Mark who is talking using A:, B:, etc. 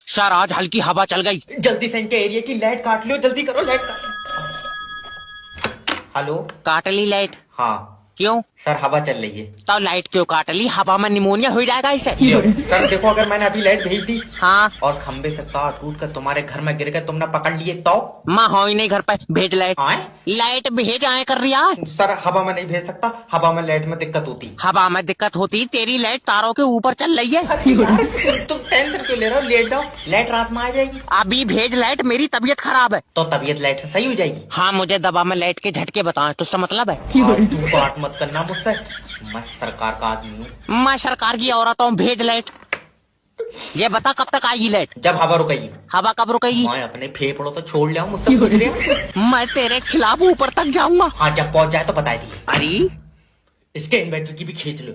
A: Sir आज हल्की हवा चल गई।
B: जल्दी से इनके एरिया की लाइट काट लो, जल्दी करो लाइट काट। हेलो।
A: काट ली लाइट?
B: हाँ
A: क्यों?
B: सर हवा चल रही है।
A: तो लाइट क्यों काट ली? हवा में निमोनिया हो जाएगा इससे।
B: सर देखो, अगर मैंने अभी लाइट भेज दी
A: हाँ,
B: और खंबे से तार टूट कर तुम्हारे घर में गिर गए, तुमने पकड़ लिए तो?
A: माँ हो ही नहीं घर पे, भेज लाइट।
B: आए
A: लाइट भेज आए कर रिया।
B: सर हवा में नहीं भेज सकता, हवा में लाइट में दिक्कत होती।
A: हवा में दिक्कत होती? तेरी लाइट तारों के ऊपर चल रही है।
B: तुम टेंशन क्यों ले रहे हो? लेट जाओ, लाइट रात में आ जाएगी।
A: अभी भेज लाइट, मेरी तबीयत खराब है।
B: तो तबीयत लाइट से सही हो जाएगी।
A: हाँ, मुझे दबा में लाइट के झटके बताए, तुझसे मतलब है?
B: तू बात मत करना मुझसे, मैं सरकार का आदमी हूँ।
A: मैं सरकार की औरत हूँ, भेज लाइट। ये बता कब तक आएगी लाइट?
B: जब हवा रुकेगी।
A: हवा कब रुकेगी?
B: मैं अपने फेफड़ों तो छोड़ लिया हूँ, मुझसे पूछ रहे हो?
A: मैं तेरे खिलाफ ऊपर तक जाऊंगा।
B: हाँ जब पहुंच जाए तो बता दिए।
A: अरे
B: इसके इन्वर्टर की भी खींच लो।